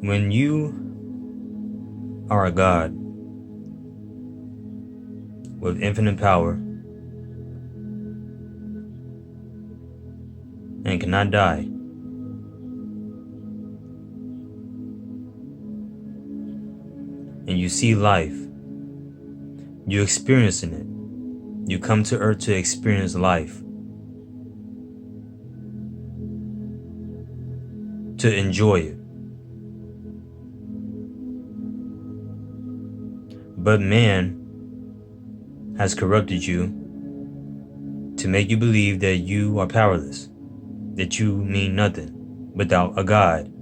When you are a God with infinite power and cannot die, and you see life, you experiencing it. You come to earth to experience life, to enjoy it. But man has corrupted you to make you believe that you are powerless, that you mean nothing without a God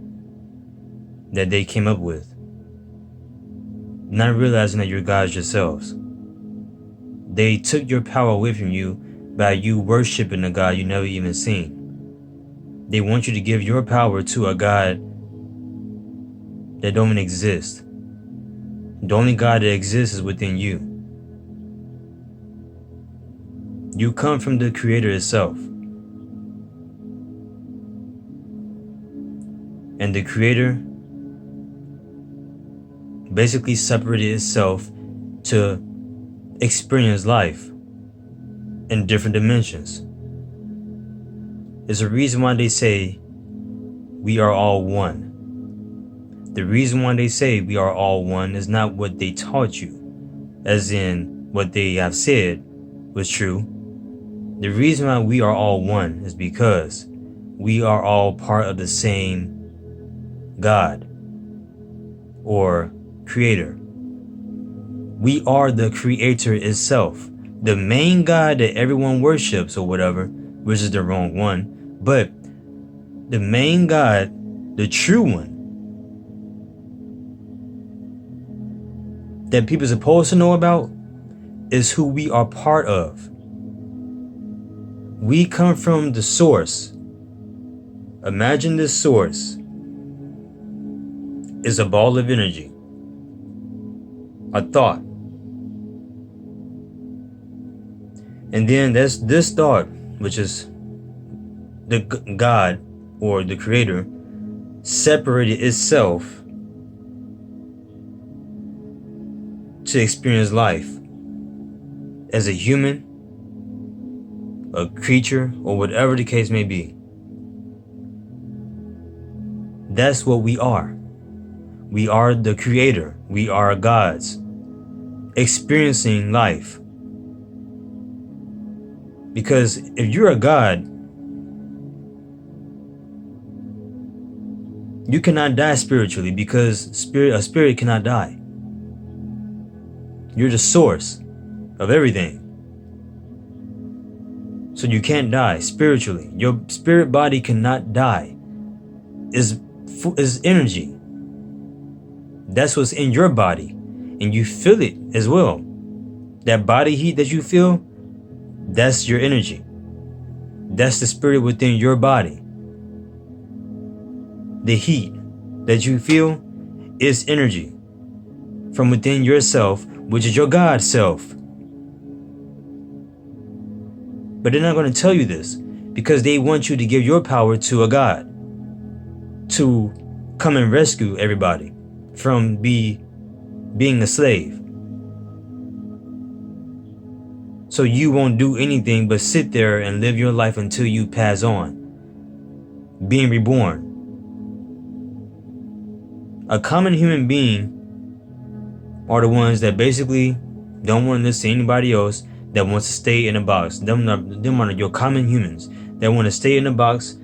that they came up with, not realizing that you're gods yourselves. They took your power away from you by you worshiping a God you never even seen. They want you to give your power to a God that don't even exist. The only God that exists is within you. You come from the Creator itself. And the Creator basically separated itself to experience life in different dimensions. There's a reason why they say we are all one. The reason why they say we are all one is not what they taught you, as in what they have said was true. The reason why we are all one is because we are all part of the same God or Creator. We are the Creator itself, the main God that everyone worships or whatever, which is the wrong one, but the main God, the true one, that people are supposed to know about is who we are part of. We come from the source. Imagine this source is a ball of energy, a thought. And then that's this thought, which is the God or the Creator, separated itself to experience life as a human, a creature, or whatever the case may be. That's what we are. We are the Creator. We are gods experiencing life. Because if you're a God, you cannot die spiritually, because a spirit cannot die. You're the source of everything. So you can't die spiritually. Your spirit body cannot die. Is energy. That's what's in your body. And you feel it as well. That body heat that you feel, that's your energy. That's the spirit within your body. The heat that you feel is energy from within yourself, which is your God self. But they're not going to tell you this because they want you to give your power to a God to come and rescue everybody from being a slave. So you won't do anything but sit there and live your life until you pass on, being reborn. A common human being are the ones that basically don't want to listen to anybody else, that wants to stay in a box. Them are your common humans that want to stay in a box.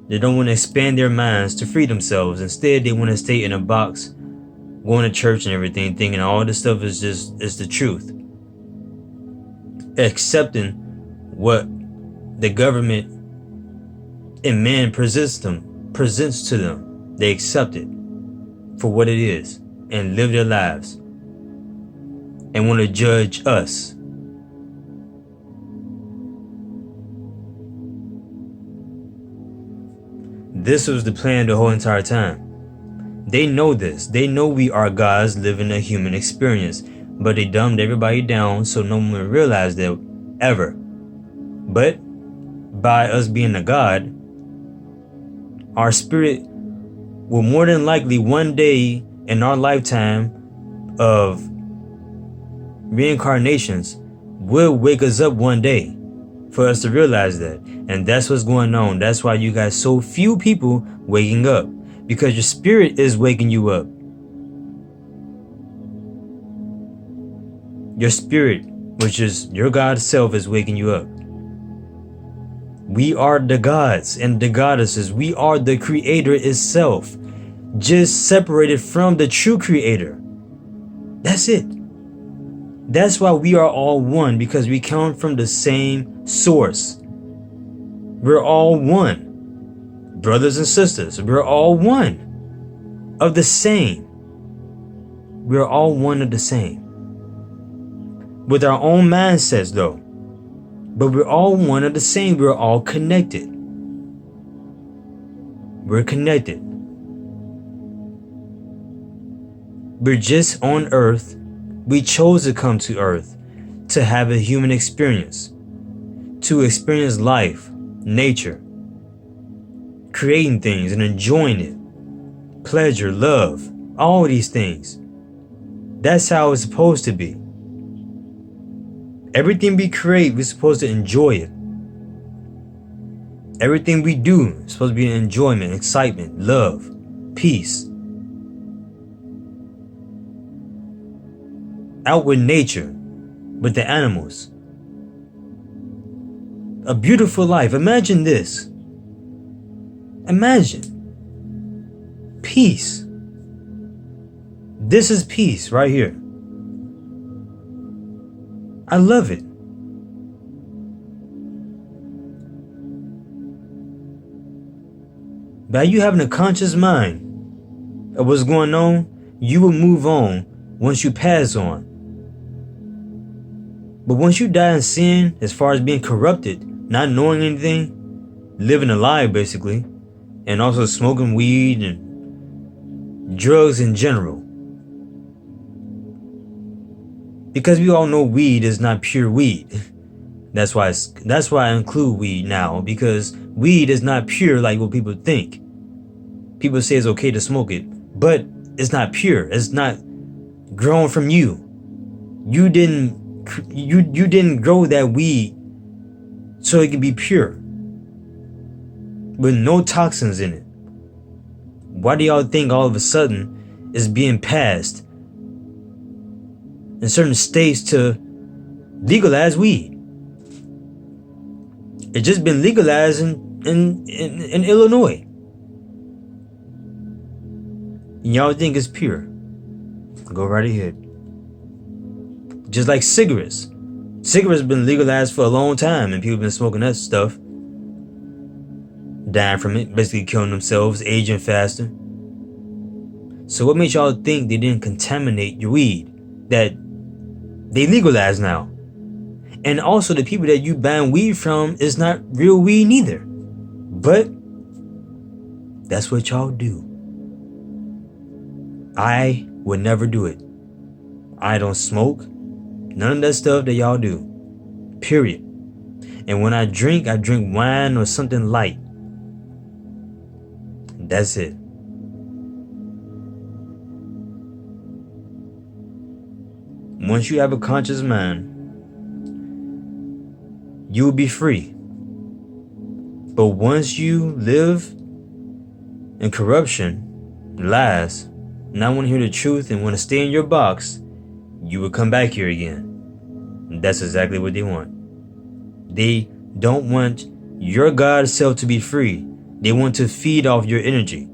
They don't want to expand their minds to free themselves. Instead, they want to stay in a box, going to church and everything, thinking all this stuff is the truth. Accepting what the government and man presents to them. They accept it for what it is and live their lives and want to judge us. This was the plan the whole entire time. They know this. They know we are gods living a human experience, but they dumbed everybody down so no one would realize that ever. But by us being a god, our spirit will more than likely one day in our lifetime of reincarnations will wake us up one day for us to realize that. And that's what's going on. That's why you got so few people waking up, because your spirit is waking you up. Your spirit, which is your God self, is waking you up. We are the gods and the goddesses. We are the creator itself, just separated from the true creator. That's it. That's why we are all one, because we come from the same source. We're all one. Brothers and sisters, we're all one of the same. We're all one of the same. With our own mindsets though. But we're all one of the same. We're all connected. We're connected. We're just on earth. We chose to come to earth to have a human experience, to experience life, nature, creating things and enjoying it, pleasure, love, all these things. That's how it's supposed to be. Everything we create, we're supposed to enjoy it. Everything we do is supposed to be an enjoyment, excitement, love, peace. Out with nature, with the animals. A beautiful life. Imagine this. Imagine peace. This is peace right here. I love it. By you having a conscious mind of what's going on, you will move on once you pass on. But once you die in sin, as far as being corrupted, not knowing anything, living a lie basically, and also smoking weed and drugs in general. Because we all know weed is not pure weed. That's why I include weed now, because weed is not pure like what people think. People say it's okay to smoke it, but it's not pure. It's not grown from you. You didn't grow that weed so it can be pure, with no toxins in it. Why do y'all think all of a sudden it's being passed in certain states to legalize weed? It's just been legalized in Illinois. And y'all think it's pure. Go right ahead. Just like cigarettes. Cigarettes have been legalized for a long time, and people have been smoking that stuff, dying from it, basically killing themselves, aging faster. So what makes y'all think they didn't contaminate your weed that they legalize now? And also the people that you buying weed from is not real weed neither. But that's what y'all do. I would never do it. I don't smoke. None of that stuff that y'all do. Period. And when I drink wine or something light. That's it. Once you have a conscious mind, you will be free. But once you live in corruption, lies, not want to hear the truth and want to stay in your box, you will come back here again. And that's exactly what they want. They don't want your God self to be free. They want to feed off your energy,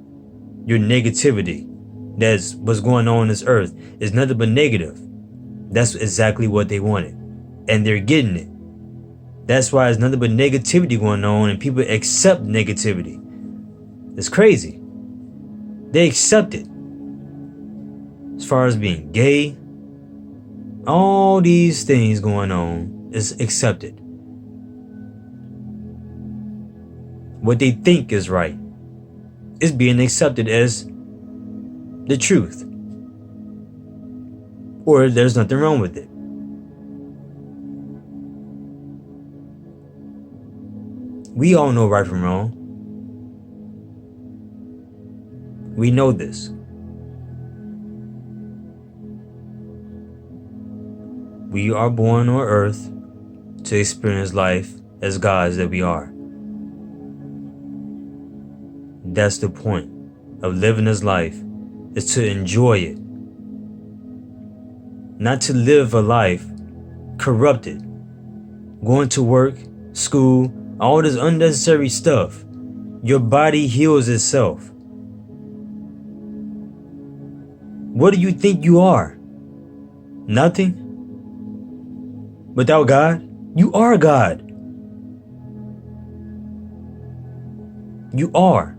your negativity. That's what's going on this earth. It's nothing but negative. That's exactly what they wanted. And they're getting it. That's why there's nothing but negativity going on, and people accept negativity. It's crazy. They accept it. As far as being gay, all these things going on is accepted. What they think is right is being accepted as the truth. Or there's nothing wrong with it. We all know right from wrong. We know this. We are born on earth to experience life as gods that we are. That's the point of living this life, is to enjoy it. Not to live a life corrupted. Going to work, school, all this unnecessary stuff. Your body heals itself. What do you think you are? Nothing? Without God? You are God. You are.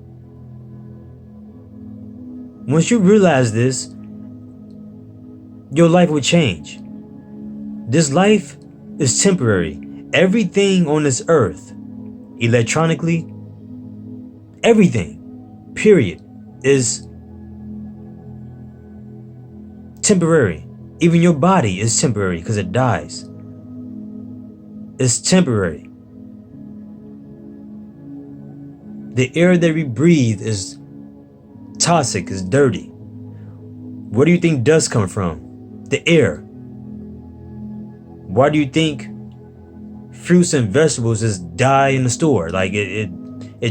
Once you realize this, your life will change. This life is temporary. Everything on this earth, electronically, everything, period, is temporary. Even your body is temporary because it dies. It's temporary. The air that we breathe is toxic, is dirty. Where do you think dust come from? The air. Why do you think fruits and vegetables just die in the store? Like it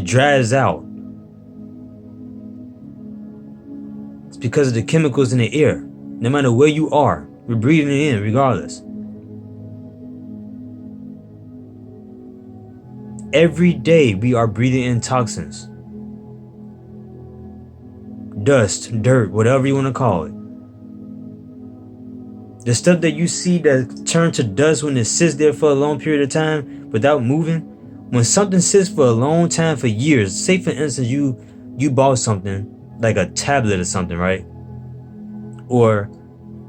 dries out. It's because of the chemicals in the air. No matter where you are, we're breathing it in regardless. Every day we are breathing in toxins. Dust, dirt, whatever you want to call it. The stuff that you see that turns to dust when it sits there for a long period of time without moving. When something sits for a long time, for years, say for instance you bought something like a tablet or something, right? Or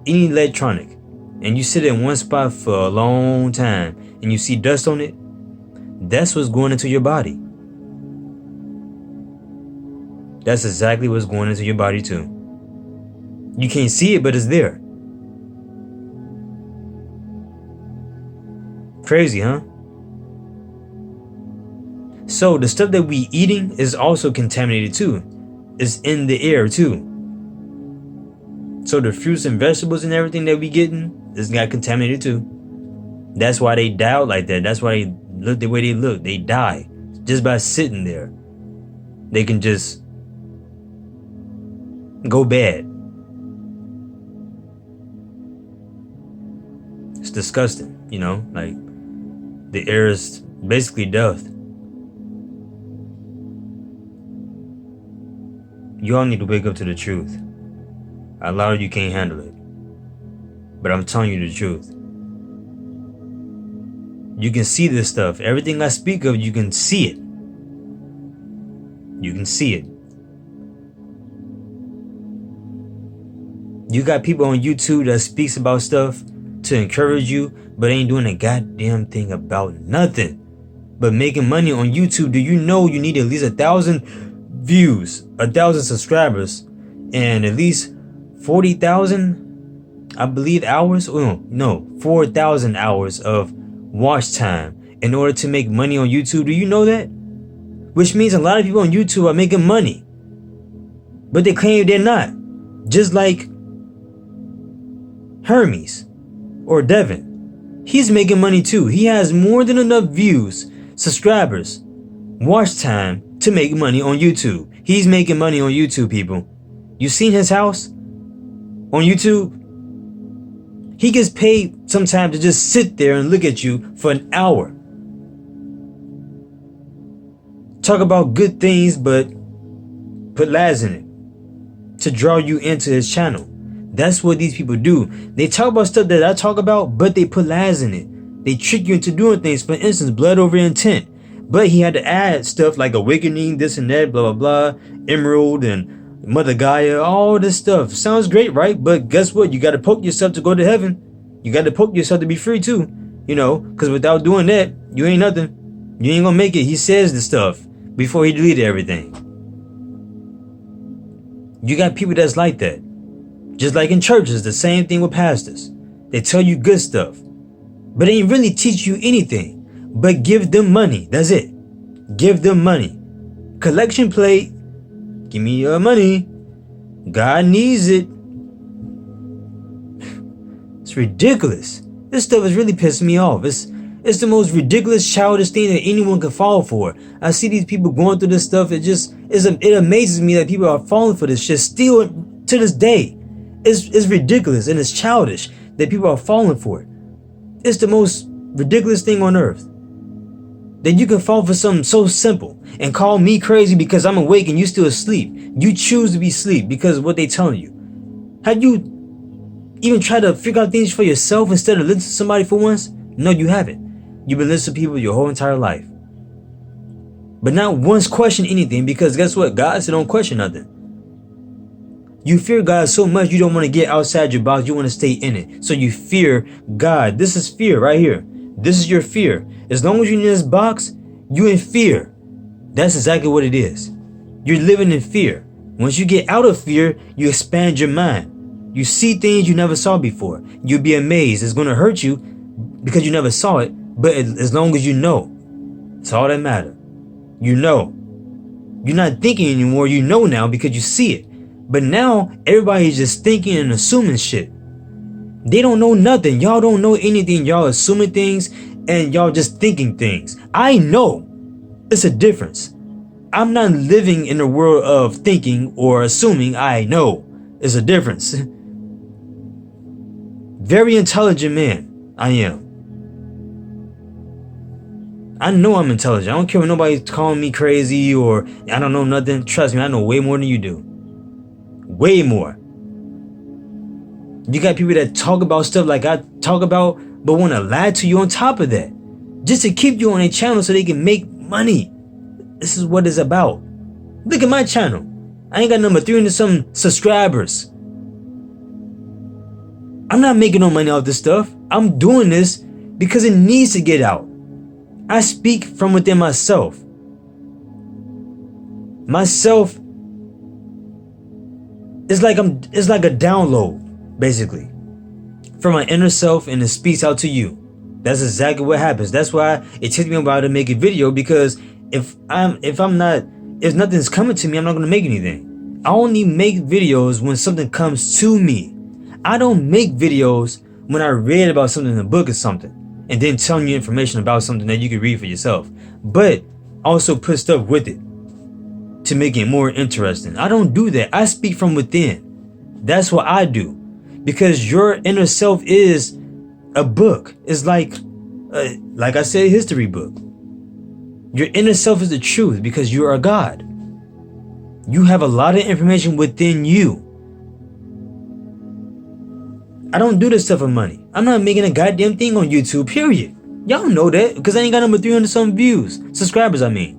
any electronic, and you sit in one spot for a long time and you see dust on it, that's what's going into your body. That's exactly what's going into your body too. You can't see it, but it's there. Crazy, huh? So the stuff that we eating is also contaminated too. It's in the air too. So the fruits and vegetables and everything that we getting is got contaminated too. That's why they die out like that. That's why they look the way they look. They die just by sitting there. They can just go bad. It's disgusting, you know, like the air is basically death. You all need to wake up to the truth. A lot of you can't handle it, but I'm telling you the truth. You can see this stuff. Everything I speak of, you can see it. You can see it. You got people on YouTube that speaks about stuff to encourage you, but ain't doing a goddamn thing about nothing but making money on YouTube. Do you know you need at least 1,000 views, 1,000 subscribers, and at least 40,000, I believe, hours? Oh, no, 4,000 hours of watch time in order to make money on YouTube. Do you know that? Which means a lot of people on YouTube are making money, but they claim they're not. Just like Hermes or Devin, he's making money too. He has more than enough views, subscribers, watch time to make money on YouTube. He's making money on YouTube, people. You seen his house on YouTube? He gets paid sometimes to just sit there and look at you for an hour. Talk about good things, but put lies in it to draw you into his channel. That's what these people do. They talk about stuff that I talk about, but they put lies in it. They trick you into doing things. For instance, blood over intent. But he had to add stuff like awakening, this and that, blah, blah, blah, emerald and Mother Gaia, all this stuff. Sounds great, right? But guess what? You got to poke yourself to go to heaven. You got to poke yourself to be free too. You know, because without doing that, you ain't nothing. You ain't going to make it. He says the stuff before he deleted everything. You got people that's like that. Just like in churches, the same thing with pastors. They tell you good stuff, but they ain't really teach you anything. But give them money. That's it. Give them money. Collection plate. Give me your money. God needs it. It's ridiculous. This stuff is really pissing me off. It's the most ridiculous, childish thing that anyone can fall for. I see these people going through this stuff. It amazes me that people are falling for this shit still to this day. It's ridiculous and it's childish that people are falling for it. It's the most ridiculous thing on earth. That you can fall for something so simple and call me crazy because I'm awake and you still asleep. You choose to be asleep because of what they telling you. Have you even tried to figure out things for yourself instead of listening to somebody for once? No, you haven't. You've been listening to people your whole entire life. But not once question anything, because guess what? God said don't question nothing. You fear God so much you don't want to get outside your box. You want to stay in it. So you fear God. This is fear right here. This is your fear. As long as you're in this box, you're in fear. That's exactly what it is. You're living in fear. Once you get out of fear, you expand your mind. You see things you never saw before. You'll be amazed. It's going to hurt you because you never saw it. But as long as you know, it's all that matters. You know. You're not thinking anymore. You know now because you see it. But now everybody's just thinking and assuming shit. They don't know nothing. Y'all don't know anything. Y'all assuming things and y'all just thinking things. I know it's a difference. I'm not living in the world of thinking or assuming. I know it's a difference. Very intelligent man I am. I know I'm intelligent. I don't care if nobody's calling me crazy or I don't know nothing. Trust me, I know way more than you do. Way more. You got people that talk about stuff like I talk about, but want to lie to you on top of that. Just to keep you on their channel so they can make money. This is what it's about. Look at my channel. I ain't got number 300 some subscribers. I'm not making no money off this stuff. I'm doing this because it needs to get out. I speak from within myself. Myself is like a download, basically, from my inner self, and it speaks out to you. That's exactly what happens. That's why it takes me a while to make a video, because if nothing's coming to me, I'm not gonna make anything. I only make videos when something comes to me. I don't make videos when I read about something in a book or something and then telling you information about something that you can read for yourself, but also put stuff with it to make it more interesting. I don't do that. I speak from within. That's what I do, because your inner self is a book. It's like I said, a history book. Your inner self is the truth because you are God. You have a lot of information within you. I don't do this stuff for money. I'm not making a goddamn thing on YouTube, period. Y'all know that because I ain't got number 300 some views. Subscribers, I mean.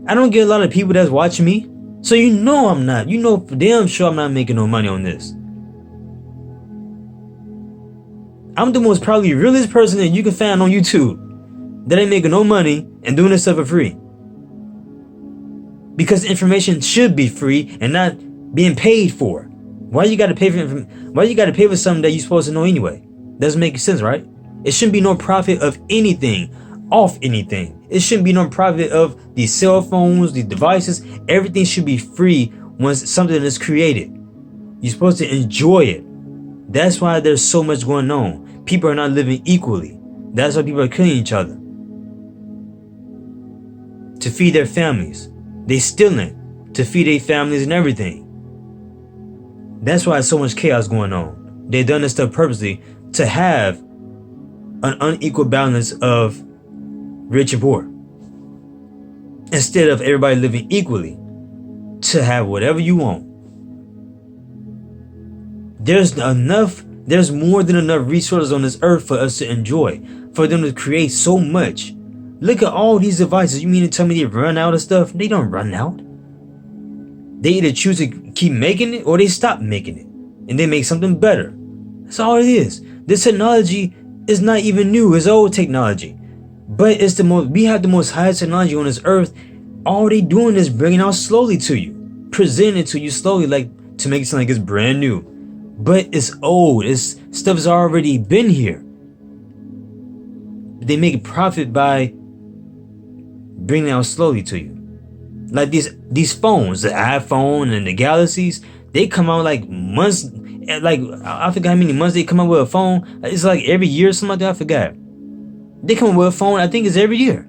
I don't get a lot of people that's watching me. So you know I'm not. You know for damn sure I'm not making no money on this. I'm the most probably realest person that you can find on YouTube that ain't making no money and doing this stuff for free. Because information should be free and not being paid for. Why you gotta pay for something that you're supposed to know anyway? Doesn't make sense, right? It shouldn't be no profit of anything, off anything. It shouldn't be no profit of these cell phones, these devices. Everything should be free once something is created. You're supposed to enjoy it. That's why there's so much going on. People are not living equally. That's why people are killing each other. To feed their families. They stealing to feed their families and everything. That's why there's so much chaos going on. They've done this stuff purposely to have an unequal balance of rich and poor. Instead of everybody living equally to have whatever you want. There's more than enough resources on this earth for us to enjoy, for them to create so much. Look at all these devices. You mean to tell me they run out of stuff? They don't run out. They either choose to keep making it or they stop making it and they make something better. That's all it is. This technology is not even new. It's old technology. But it's we have the most highest technology on this earth. All they doing is bringing out slowly to you, presenting it to you slowly, like to make it sound like it's brand new. But it's old. Stuff has already been here. They make a profit by bringing it out slowly to you. Like these phones, the iPhone and the Galaxies, they come out like months. Like I forgot how many months they come out with a phone. It's like every year or something like that. I forgot. They come out with a phone. I think it's every year,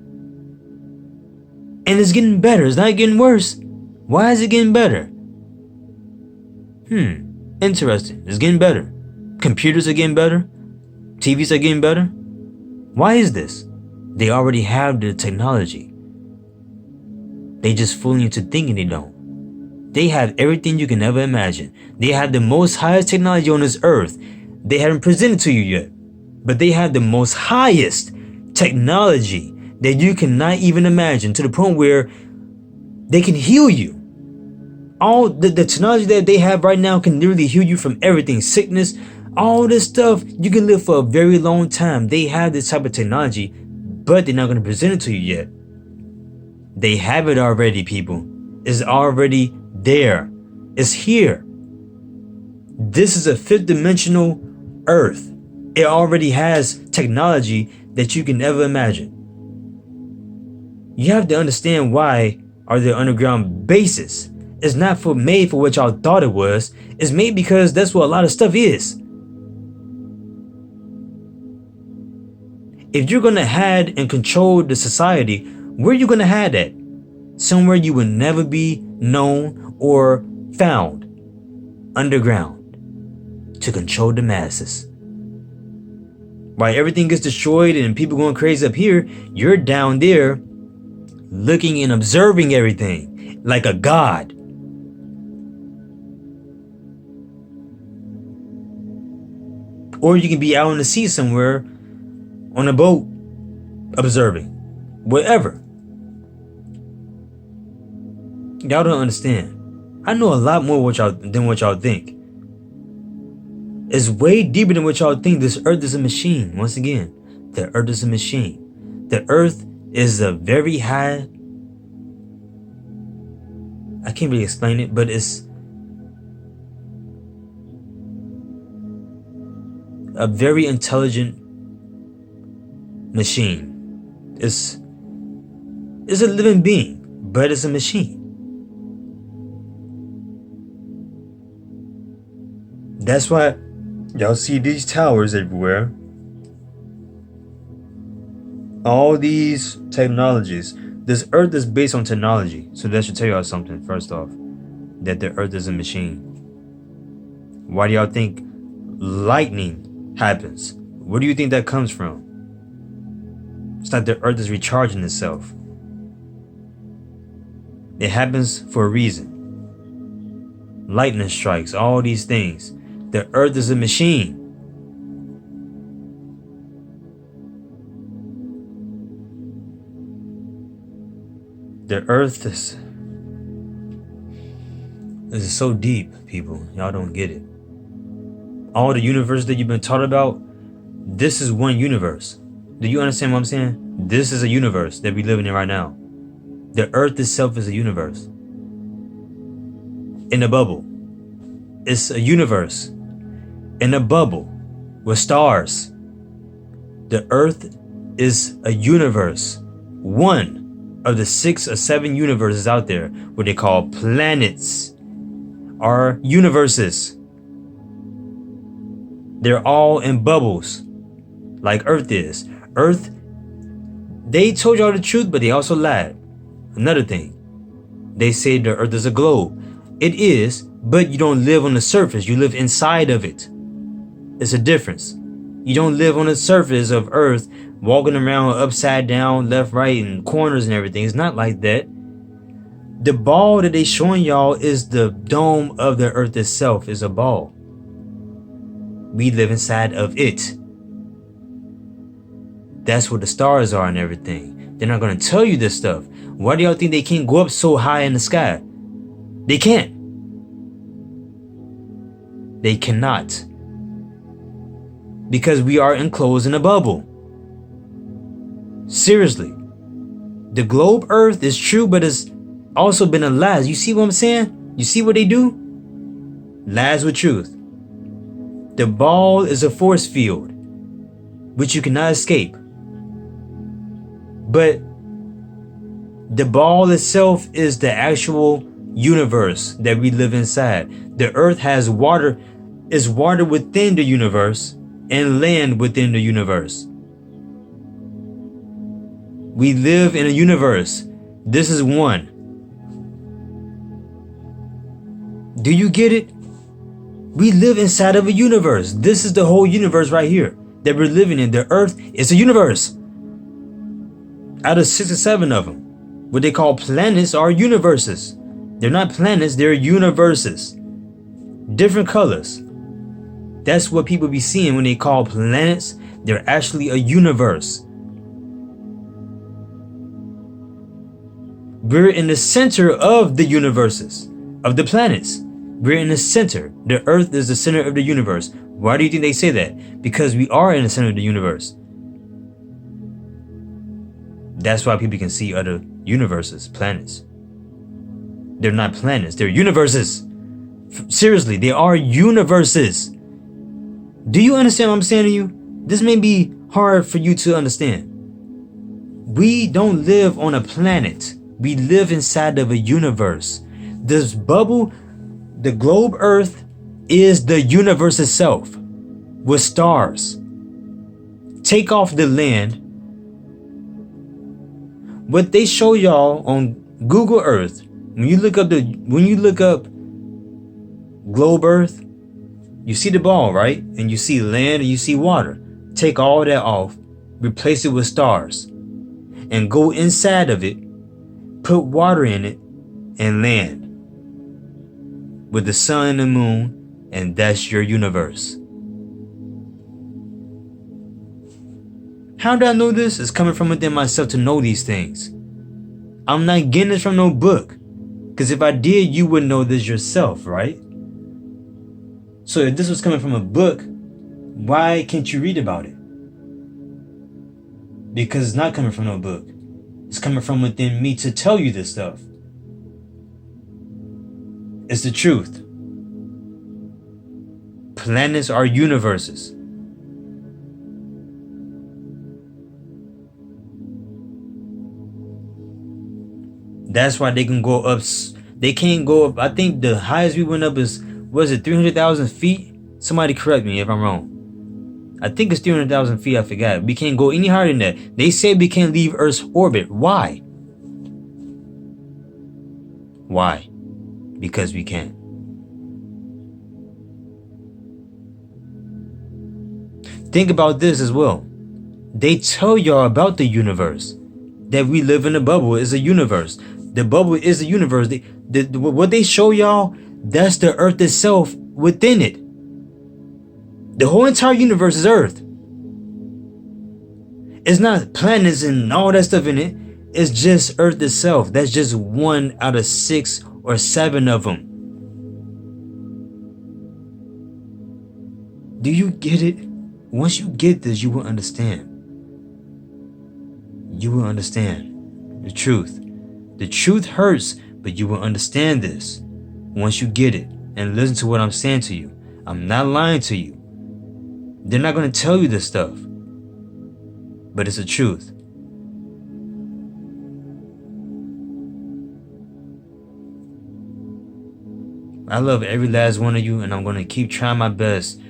and it's getting better. It's not getting worse. Why is it getting better? Interesting. It's getting better. Computers are getting better. TVs are getting better. Why is this? They already have the technology. They just fooling you into thinking they don't. They have everything you can ever imagine. They have the most highest technology on this earth. They haven't presented to you yet. But they have the most highest technology that you cannot even imagine, to the point where they can heal you. All the technology that they have right now can literally heal you from everything, sickness, all this stuff. You can live for a very long time. They have this type of technology, but they're not going to present it to you yet. They have it already, people. It's already there. It's here. This is a fifth dimensional earth. It already has technology that you can never imagine. You have to understand why are there underground bases. It's not made for what y'all thought it was. It's made because that's what a lot of stuff is. If you're gonna hide and control the society, where are you gonna hide that? Somewhere you will never be known or found. Underground. To control the masses. While everything gets destroyed and people going crazy up here, you're down there looking and observing everything like a god. Or you can be out on the sea somewhere on a boat observing. Whatever. Y'all don't understand. I know a lot more than what y'all think. It's way deeper than what y'all think. This earth is a machine. Once again, the earth is a machine. The earth is a very high... I can't really explain it, but it's a very intelligent machine. It's a living being, but it's a machine. That's why y'all see these towers everywhere. All these technologies. This earth is based on technology. So that should tell y'all something, first off. That the earth is a machine. Why do y'all think lightning happens? Where do you think that comes from? It's like the earth is recharging itself. It happens for a reason. Lightning strikes, all these things. The earth is a machine. The earth is so deep, people. Y'all don't get it. All the universe that you've been taught about, this is one universe. Do you understand what I'm saying? This is a universe that we're living in right now. The earth itself is a universe. In a bubble. It's a universe. In a bubble. With stars. The earth is a universe. One of the 6 or 7 universes out there, what they call planets, are universes. They're all in bubbles, like Earth is. Earth, they told y'all the truth, but they also lied. Another thing, they say the Earth is a globe. It is, but you don't live on the surface, you live inside of it. It's a difference. You don't live on the surface of Earth, walking around upside down, left, right, and corners and everything. It's not like that. The ball that they showing y'all is the dome of the earth itself, is a ball. We live inside of it. That's where the stars are and everything. They're not going to tell you this stuff. Why do y'all think they can't go up so high in the sky? They can't. They cannot. Because we are enclosed in a bubble. Seriously. The globe earth is true, but it's also been a lie. You see what I'm saying? You see what they do? Lies with truth. The ball is a force field, which you cannot escape. But The ball itself is the actual universe that we live inside. The earth has water, is water within the universe and land within the universe. We live in a universe. This is one. Do you get it? We live inside of a universe. This is the whole universe right here that we're living in. The earth is a universe. Out of 6 or 7 of them, what they call planets are universes. They're not planets, they're universes. Different colors. That's what people be seeing when they call planets. They're actually a universe. We're in the center of the universes, of the planets. We're in the center. The earth is the center of the universe. Why do you think they say that? Because we are in the center of the universe. That's why people can see other universes, planets. They're not planets, they're universes. Seriously, they are universes. Do you understand what I'm saying to you? This may be hard for you to understand. We don't live on a planet. We live inside of a universe. This bubble, the globe Earth, is the universe itself with stars. Take off the land. What they show y'all on Google Earth, when you look up globe Earth, you see the ball, right? And you see land and you see water. Take all that off, replace it with stars, and go inside of it, put water in it, and land with the sun and the moon, and that's your universe. How did I know this? It's coming from within myself to know these things. I'm not getting this from no book. Because if I did, you would know this yourself, right? So if this was coming from a book, why can't you read about it? Because it's not coming from no book. It's coming from within me to tell you this stuff. It's the truth. Planets are universes. That's why they can go up. They can't go up. I think the highest we went up is, was it 300,000 feet? Somebody correct me if I'm wrong. I think it's 300,000 feet. I forgot. We can't go any higher than that. They say we can't leave Earth's orbit. Why? Why? Because we can't. Think about this as well. They tell y'all about the universe. That we live in a bubble is a universe. The bubble is a universe. What they show y'all, that's the earth itself within it. The whole entire universe is Earth. It's not planets and all that stuff in it. It's just Earth itself. That's just 1 out of 6 or 7 of them. Do you get it? Once you get this, you will understand. You will understand the truth. The truth hurts, but you will understand this once you get it and listen to what I'm saying to you. I'm not lying to you. They're not going to tell you this stuff, but it's the truth. I love every last one of you, and I'm going to keep trying my best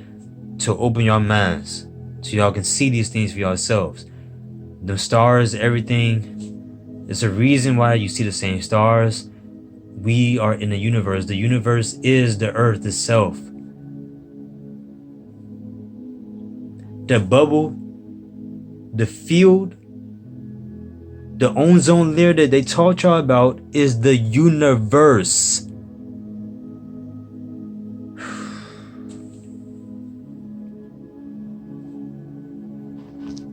to open your minds so y'all can see these things for yourselves. The stars, everything. There's a reason why you see the same stars. We are in a universe. The universe is the earth itself. The bubble, the field, the ozone layer that they taught y'all about is the universe.